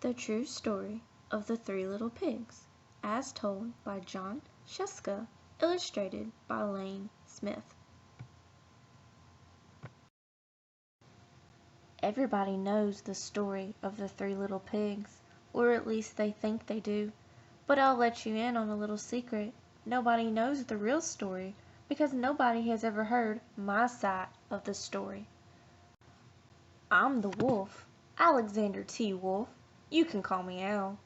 The True Story of the Three Little Pigs, as told by John Sheska, illustrated by Lane Smith. Everybody knows the story of the three little pigs, or at least they think they do. But I'll let you in on a little secret. Nobody knows the real story because nobody has ever heard my side of the story. I'm the wolf, Alexander T. Wolf. You can call me Al.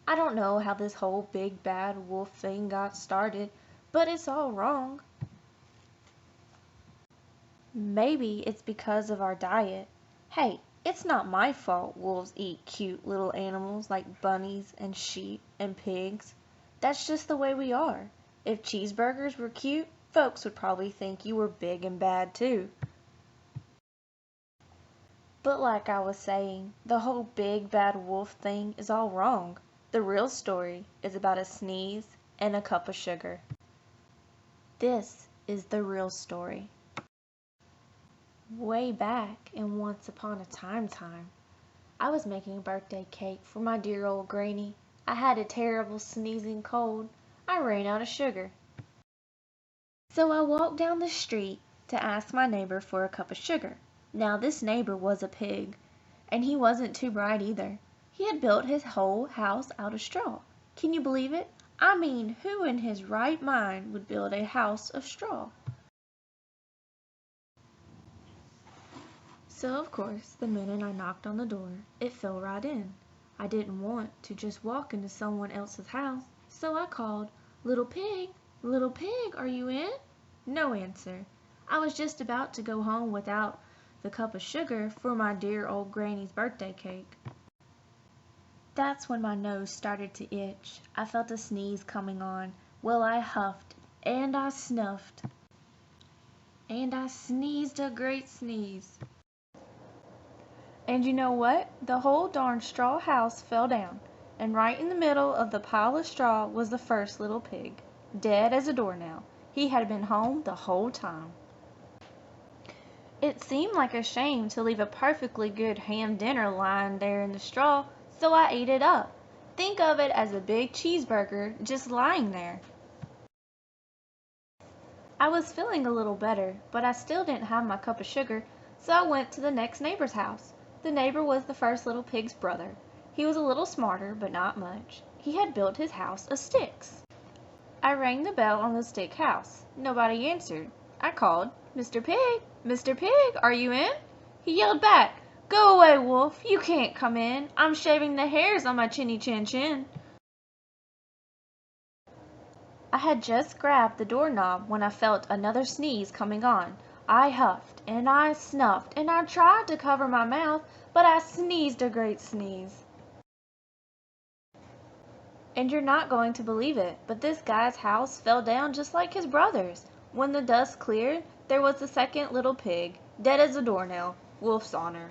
I don't know how this whole big bad wolf thing got started, but it's all wrong. Maybe it's because of our diet. Hey, it's not my fault wolves eat cute little animals like bunnies and sheep and pigs. That's just the way we are. If cheeseburgers were cute, folks would probably think you were big and bad too. But like I was saying, the whole big bad wolf thing is all wrong. The real story is about a sneeze and a cup of sugar. This is the real story. Way back in Once Upon a Time, I was making a birthday cake for my dear old granny. I had a terrible sneezing cold. I ran out of sugar. So I walked down the street to ask my neighbor for a cup of sugar. Now this neighbor was a pig, and he wasn't too bright either. He had built his whole house out of straw. Can you believe it? I mean, who in his right mind would build a house of straw? So of course, the minute I knocked on the door, it fell right in. I didn't want to just walk into someone else's house, so I called, "Little pig, are you in?" No answer. I was just about to go home without the cup of sugar for my dear old granny's birthday cake. That's when my nose started to itch. I felt a sneeze coming on. Well, I huffed and I snuffed and I sneezed a great sneeze. And you know what? The whole darn straw house fell down, and right in the middle of the pile of straw was the first little pig, dead as a doornail. He had been home the whole time. It seemed like a shame to leave a perfectly good ham dinner lying there in the straw, so I ate it up. Think of it as a big cheeseburger just lying there. I was feeling a little better, but I still didn't have my cup of sugar, so I went to the next neighbor's house. The neighbor was the first little pig's brother. He was a little smarter, but not much. He had built his house of sticks. I rang the bell on the stick house. Nobody answered. I called, "Mr. Pig, are you in?" He yelled back, "Go away, wolf, you can't come in. I'm shaving the hairs on my chinny chin chin." I had just grabbed the doorknob when I felt another sneeze coming on. I huffed and I snuffed and I tried to cover my mouth, but I sneezed a great sneeze. And you're not going to believe it, but this guy's house fell down just like his brother's. When the dust cleared, there was the second little pig, dead as a doornail, wolf's honor.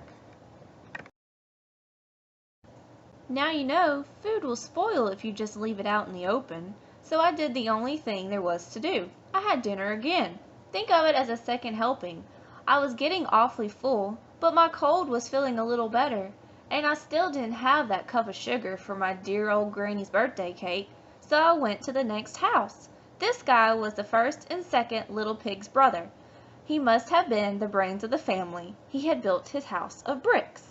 Now you know, food will spoil if you just leave it out in the open. So I did the only thing there was to do. I had dinner again. Think of it as a second helping. I was getting awfully full, but my cold was feeling a little better, and I still didn't have that cup of sugar for my dear old granny's birthday cake, so I went to the next house. This guy was the first and second little pig's brother. He must have been the brains of the family. He had built his house of bricks.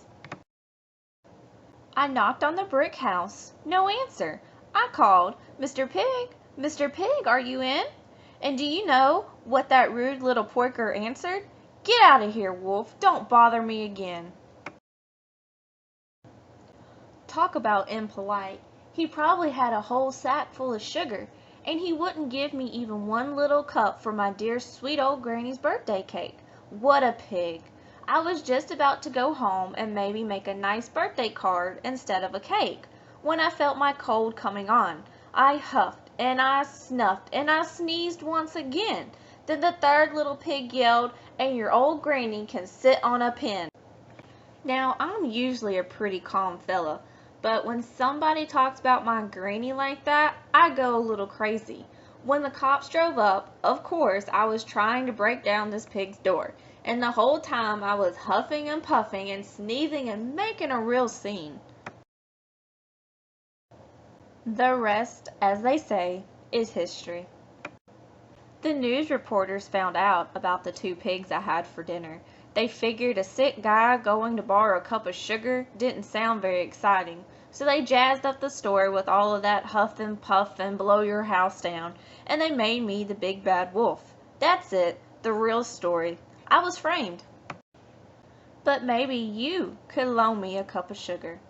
I knocked on the brick house. No answer. I called, "Mr. Pig, are you in?" And do you know what that rude little porker answered? "Get out of here, wolf. Don't bother me again." Talk about impolite. He probably had a whole sack full of sugar, and he wouldn't give me even one little cup for my dear sweet old granny's birthday cake. What a pig. I was just about to go home and maybe make a nice birthday card instead of a cake, when I felt my cold coming on. I huffed and I snuffed and I sneezed once again. Then the third little pig yelled, "And your old granny can sit on a pin." Now, I'm usually a pretty calm fella, but when somebody talks about my granny like that, I go a little crazy. When the cops drove up, of course, I was trying to break down this pig's door, and the whole time I was huffing and puffing and sneezing and making a real scene. The rest, as they say, is history. The news reporters found out about the 2 pigs I had for dinner. They figured a sick guy going to borrow a cup of sugar didn't sound very exciting, so they jazzed up the story with all of that huff and puff and blow your house down, and they made me the big bad wolf. That's it, the real story. I was framed. But maybe you could loan me a cup of sugar.